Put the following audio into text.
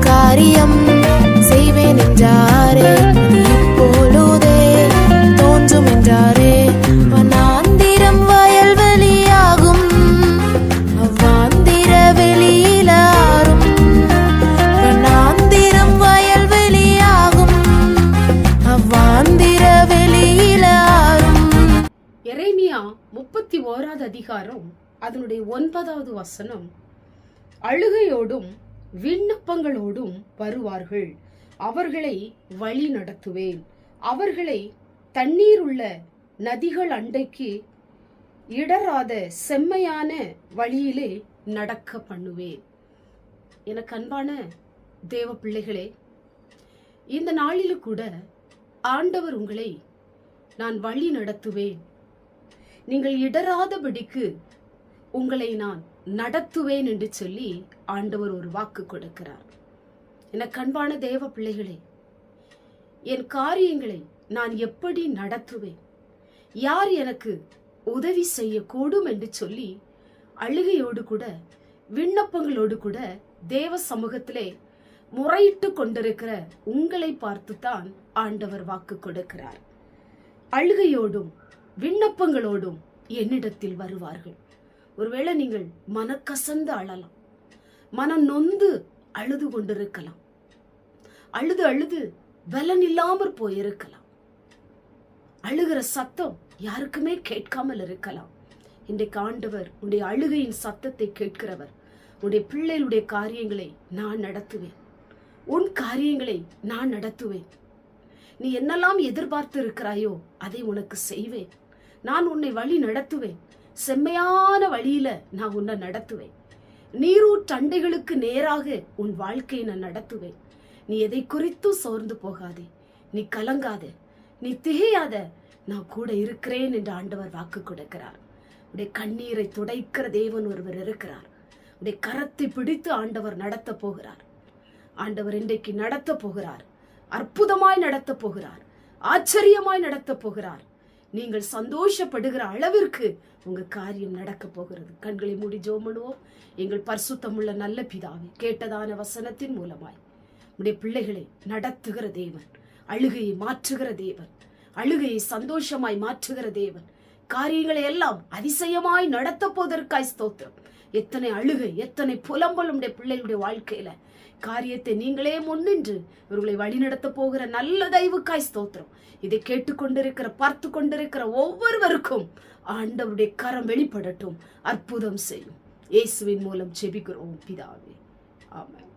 காரியம் செய்வேன் என்றாரே, இப்பொழுதே தோன்றும் என்றாரே. வனாந்திரம் வயல்வெளியாகும், அவ்வாந்திர வெளியிலாரும். வனாந்திரம் வயல்வெளியாகும், அவ்வாந்திர வெளியிலாரும். எரேமியா 31வது அதிகாரம் அதனுடைய 9வது வசனம், அழுகையோடும் விண்ணப்பங்களோடும் வருவார்கள், அவர்களை வழி நடத்துவேன், அவர்களை தண்ணீர் உள்ள நதிகள் அண்டைக்கு இடராத செம்மையான வழியிலே நடக்க பண்ணுவேன். எனக்கு அன்பான தேவ பிள்ளைகளே, இந்த நாளிலும் கூட ஆண்டவர் உங்களை நான் வழி நடத்துவேன், நீங்கள் இடராதபடிக்கு உங்களை நான் நடத்துவேன் என்று சொல்லி ஆண்டவர் ஒரு வாக்கு கொடுக்கிறார். எனக்கு அன்பான தேவ பிள்ளைகளே, என் காரியங்களை நான் எப்படி நடத்துவேன், யார் எனக்கு உதவி செய்யக்கூடும் என்று சொல்லி அழுகையோடு கூட விண்ணப்பங்களோடு கூட தேவ சமூகத்திலே முறையிட்டு கொண்டிருக்கிற உங்களை பார்த்துத்தான் ஆண்டவர் வாக்கு கொடுக்கிறார். அழுகையோடும் விண்ணப்பங்களோடும் என்னிடத்தில் வருவார்கள். ஒருவேளை நீங்கள் மனக்கசந்து அழலாம், மனம் நொந்து அழுது கொண்டிருக்கலாம், அழுது அழுது பலன் இல்லாமற் போயிருக்கலாம், அழுகிற சத்தம் யாருக்குமே கேட்காமல் இருக்கலாம். இன்றைக்கு ஆண்டவர் உன்னுடைய அழுகையின் சத்தத்தை கேட்கிறவர். உன்னுடைய பிள்ளைகளுடைய காரியங்களை நான் நடத்துவேன், உன் காரியங்களை நான் நடத்துவேன். நீ என்னெல்லாம் எதிர்பார்த்து இருக்கிறாயோ அதை உனக்கு செய்வேன். நான் உன்னை வழி நடத்துவேன், செம்மையான வழியில நான் உன்னை நடத்துவேன். நீரூற்றண்டைகளுக்கு நேராக உன் வாழ்க்கையை நான் நடத்துவேன். நீ எதை குறித்தும் சோர்ந்து போகாதே, நீ கலங்காத, நீ திகையாத, நான் கூட இருக்கிறேன் என்று ஆண்டவர் வாக்கு கொடுக்கிறார். உடைய கண்ணீரை துடைக்கிற தேவன் ஒருவர் இருக்கிறார். உடைய கரத்தை பிடித்து ஆண்டவர் நடத்த போகிறார். ஆண்டவர் இன்றைக்கு நடத்த போகிறார், அற்புதமாய் நடத்த போகிறார், ஆச்சரியமாய் நடத்த போகிறார். நீங்கள் சந்தோஷப்படுகிற அளவிற்கு உங்க காரியம் நடக்க போகிறது. கண்களை மூடி ஜெபம் பண்ணுவோம். எங்கள் பரிசுத்தமுள்ள நல்ல பிதாவே, கேட்டதான வசனத்தின் மூலமாய் உடைய பிள்ளைகளை நடத்துகிற தேவன், அழுகையை மாற்றுகிற தேவன், அழுகையை சந்தோஷமாய் மாற்றுகிற தேவன், காரியங்களை எல்லாம் அதிசயமாய் நடத்த போவதற்காய் ஸ்தோத்திரம். எத்தனை அழுகை, எத்தனை புலம்பல் உடைய பிள்ளைகளுடைய வாழ்க்கையில காரியத்தை நீங்களே முன்னின்று இவர்களை வழிநடத்த போகிற நல்ல தயவுக்காய் ஸ்தோத்திரம். இதை கேட்டுக்கொண்டிருக்கிற பார்த்து கொண்டிருக்கிற ஒவ்வொருவருக்கும் ஆண்டவருடைய கரம் வெளிப்படட்டும், அற்புதம் செய்யும். இயேசுவின் மூலம் ஜெபிக்கிறோம் பிதாவே, ஆமென்.